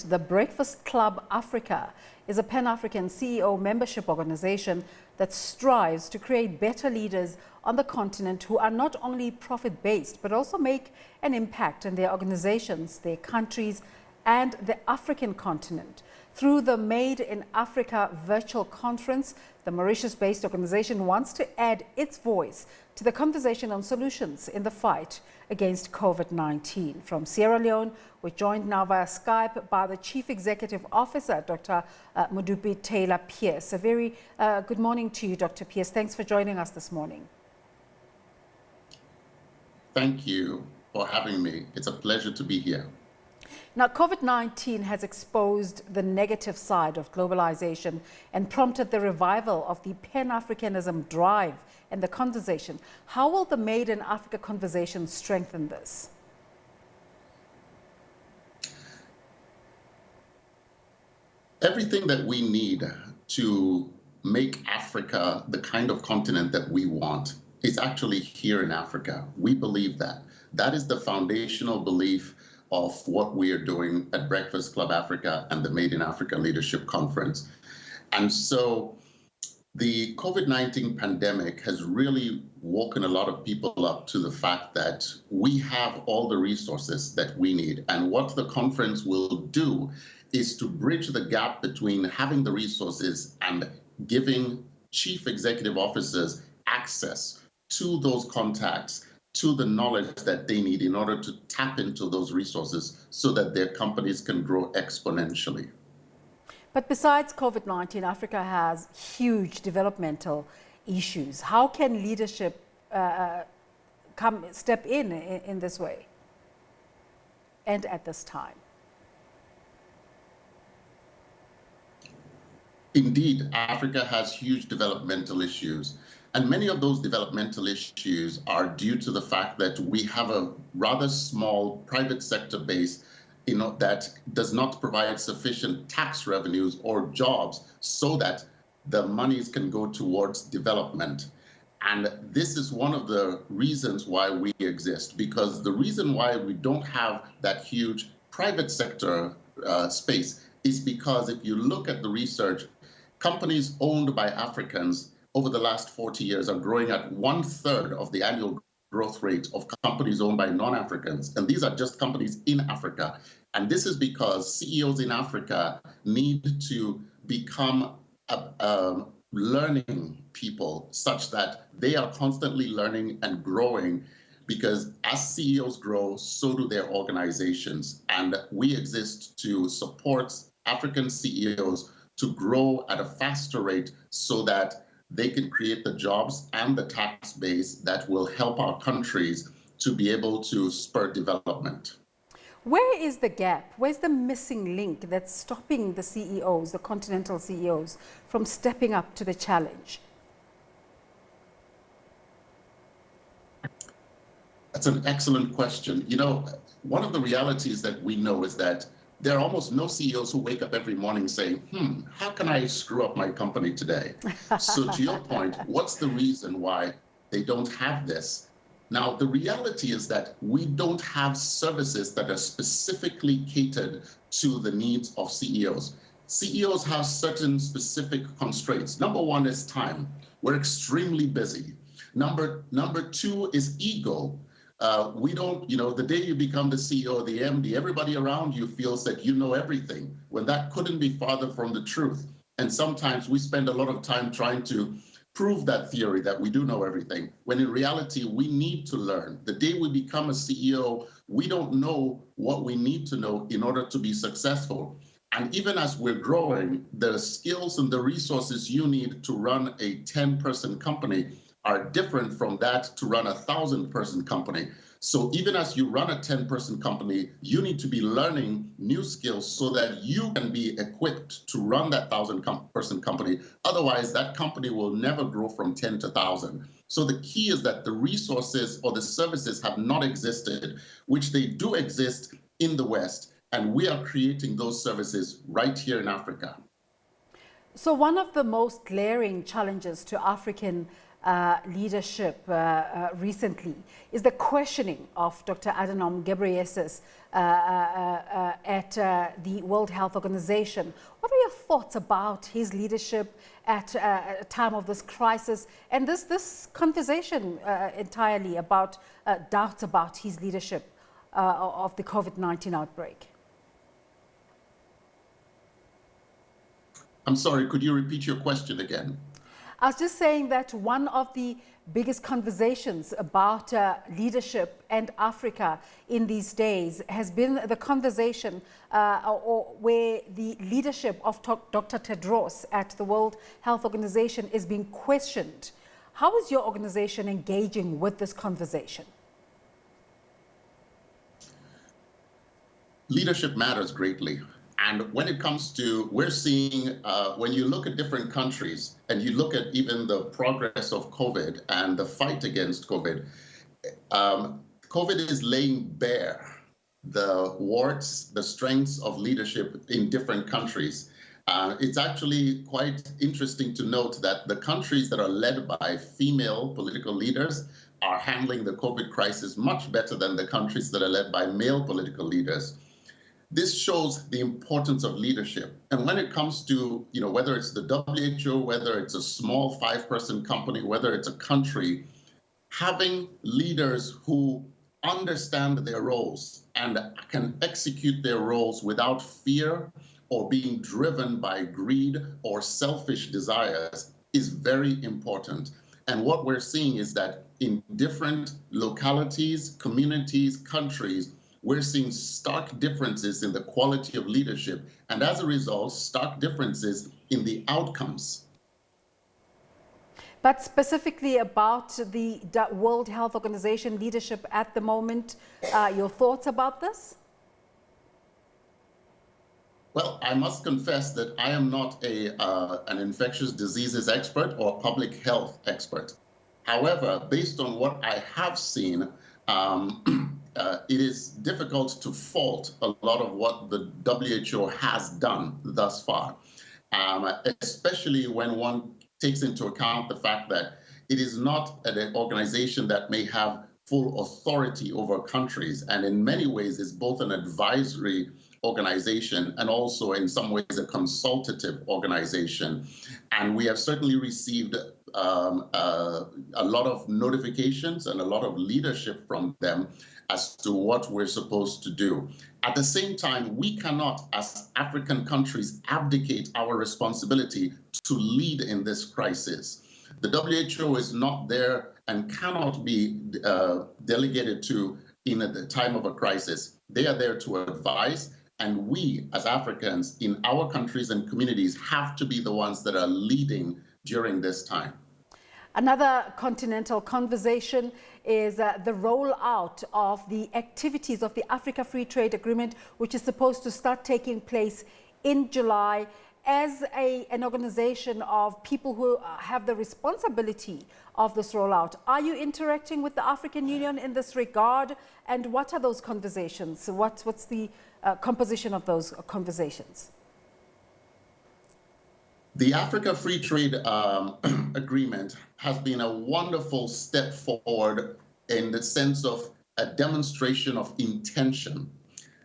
the Breakfast Club Africa is a Pan-African CEO membership organization that strives to create better leaders on the continent who are not only profit-based but also make an impact in their organizations, their countries and the African continent. Through the Made in Africa virtual conference, the Mauritius-based organization wants to add its voice to the conversation on solutions in the fight against COVID-19. From Sierra Leone, we're joined now via Skype by the Chief Executive Officer, Dr. Modupe Taylor Pearce. A very good morning to you, Dr. Pearce. Thanks for joining us this morning. Thank you for having me. It's a pleasure to be here. Now, COVID-19 has exposed the negative side of globalization and prompted the revival of the Pan-Africanism drive and the conversation. How will the Made in Africa conversation strengthen this? Everything that we need to make Africa the kind of continent that we want is actually here in Africa. We believe that. That is the foundational belief of what we are doing at Breakfast Club Africa and the Made in Africa Leadership Conference. And so the COVID-19 pandemic has really woken a lot of people up to the fact that we have all the resources that we need. And what the conference will do is to bridge the gap between having the resources and giving chief executive officers access to those contacts, to the knowledge that they need in order to tap into those resources so that their companies can grow exponentially. But besides COVID-19, Africa has huge developmental issues. How can leadership step in this way and at this time? Indeed, Africa has huge developmental issues. And many of those developmental issues are due to the fact that we have a rather small private sector base that does not provide sufficient tax revenues or jobs so that the monies can go towards development. And this is one of the reasons why we exist, because the reason why we don't have that huge private sector space is because if you look at the research, companies owned by Africans over the last 40 years are growing at 1/3 of the annual growth rate of companies owned by non-Africans. And these are just companies in Africa. And this is because CEOs in Africa need to become learning people such that they are constantly learning and growing, because as CEOs grow, so do their organizations. And we exist to support African CEOs to grow at a faster rate so that they can create the jobs and the tax base that will help our countries to be able to spur development. Where is the gap? Where's the missing link that's stopping the CEOs, the continental CEOs, from stepping up to the challenge? That's an excellent question. You know, one of the realities that we know is that there are almost no CEOs who wake up every morning saying, how can I screw up my company today? So to your point, what's the reason why they don't have this? Now, the reality is that we don't have services that are specifically catered to the needs of CEOs. CEOs have certain specific constraints. Number one is time. We're extremely busy. Number two is ego. We don't, the day you become the CEO or the MD, everybody around you feels that you know everything, when that couldn't be farther from the truth. And sometimes we spend a lot of time trying to prove that theory that we do know everything, when in reality, we need to learn. The day we become a CEO, we don't know what we need to know in order to be successful. And even as we're growing, the skills and the resources you need to run a 10-person company are different from that to run a 1,000-person company. So even as you run a 10-person company, you need to be learning new skills so that you can be equipped to run that 1,000-person company. Otherwise, that company will never grow from 10 to 1,000. So the key is that the resources or the services have not existed, which they do exist in the West. And we are creating those services right here in Africa. So one of the most glaring challenges to African leadership recently is the questioning of Dr. Adhanom Ghebreyesus at the World Health Organization. What are your thoughts about his leadership at a time of this crisis and this conversation entirely about doubts about his leadership of the COVID-19 outbreak? I'm sorry, could you repeat your question again? I was just saying that one of the biggest conversations about leadership and Africa in these days has been the conversation where the leadership of Dr. Tedros at the World Health Organization is being questioned. How is your organization engaging with this conversation? Leadership matters greatly. And when it comes to, we're seeing, when you look at different countries and you look at even the progress of COVID and the fight against COVID, COVID is laying bare the warts, the strengths of leadership in different countries. It's actually quite interesting to note that the countries that are led by female political leaders are handling the COVID crisis much better than the countries that are led by male political leaders. This shows the importance of leadership. And when it comes to, whether it's the WHO, whether it's a small 5-person company, whether it's a country, having leaders who understand their roles and can execute their roles without fear or being driven by greed or selfish desires is very important. And what we're seeing is that in different localities, communities, countries, we're seeing stark differences in the quality of leadership, and as a result, stark differences in the outcomes. But specifically about the World Health Organization leadership at the moment, your thoughts about this? Well, I must confess that I am not an infectious diseases expert or public health expert. However, based on what I have seen, it is difficult to fault a lot of what the WHO has done thus far, especially when one takes into account the fact that it is not an organization that may have full authority over countries, and in many ways is both an advisory organization and also in some ways a consultative organization. And we have certainly received a lot of notifications and a lot of leadership from them as to what we're supposed to do. At the same time, we cannot, as African countries, abdicate our responsibility to lead in this crisis. The WHO is not there and cannot be delegated to in the time of a crisis. They are there to advise, and we, as Africans in our countries and communities, have to be the ones that are leading during this time. Another continental conversation is the rollout of the activities of the Africa Free Trade Agreement, which is supposed to start taking place in July. As an organization of people who have the responsibility of this rollout, are you interacting with the African Union in this regard? And what are those conversations? What's the composition of those conversations? The Africa Free Trade Agreement has been a wonderful step forward in the sense of a demonstration of intention.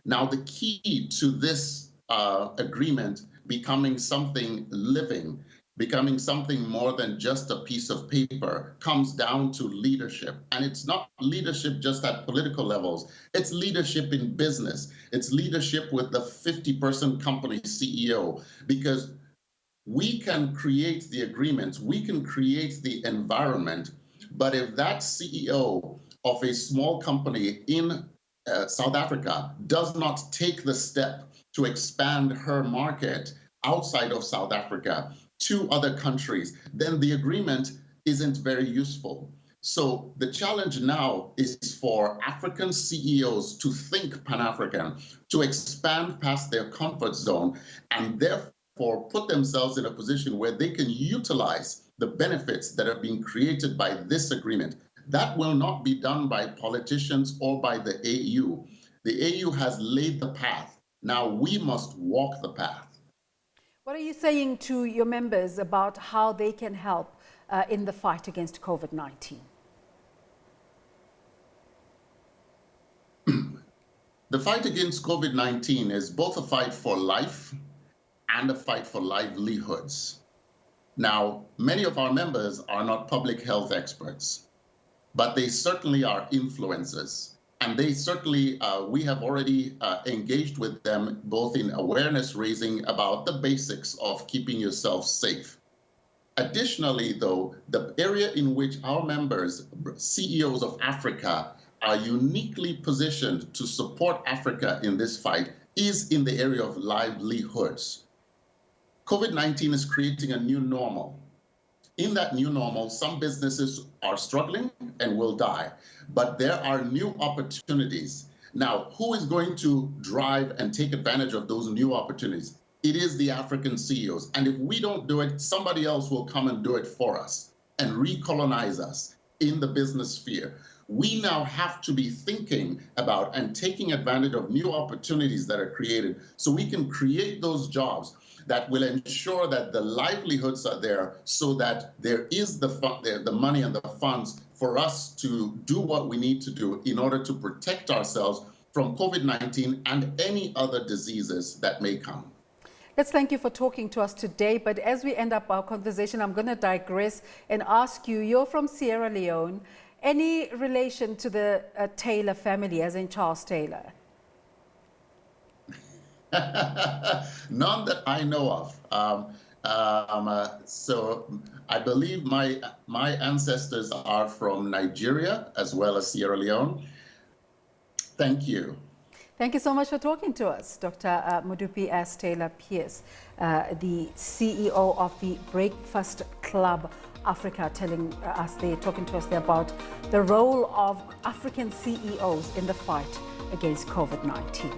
Now, the key to this agreement becoming something living, becoming something more than just a piece of paper, comes down to leadership. And it's not leadership just at political levels. It's leadership in business. It's leadership with the 50-person company CEO, because we can create the agreement, we can create the environment, but if that CEO of a small company in South Africa does not take the step to expand her market outside of South Africa to other countries, then the agreement isn't very useful. So the challenge now is for African CEOs to think Pan-African, to expand past their comfort zone, and therefore put themselves in a position where they can utilize the benefits that are being created by this agreement. That will not be done by politicians or by the AU. The AU has laid the path. Now we must walk the path. What are you saying to your members about how they can help in the fight against COVID-19? The fight against COVID-19 is both a fight for life and a fight for livelihoods. Now, many of our members are not public health experts, but they certainly are influencers. And they certainly, we have already engaged with them both in awareness raising about the basics of keeping yourself safe. Additionally, though, the area in which our members, CEOs of Africa, are uniquely positioned to support Africa in this fight is in the area of livelihoods. COVID-19 is creating a new normal. In that new normal, some businesses are struggling and will die, but there are new opportunities. Now, who is going to drive and take advantage of those new opportunities? It is the African CEOs. And if we don't do it, somebody else will come and do it for us and recolonize us in the business sphere. We now have to be thinking about and taking advantage of new opportunities that are created so we can create those jobs that will ensure that the livelihoods are there so that there is the money and the funds for us to do what we need to do in order to protect ourselves from COVID-19 and any other diseases that may come. Let's thank you for talking to us today. But as we end up our conversation, I'm going to digress and ask you, you're from Sierra Leone. Any relation to the Taylor family, as in Charles Taylor? None that I know of. So I believe my ancestors are from Nigeria as well as Sierra Leone. Thank you. Thank you so much for talking to us, Dr. Modupe S. Taylor Pearce, the CEO of the Breakfast Club Africa, talking to us about the role of African CEOs in the fight against COVID-19.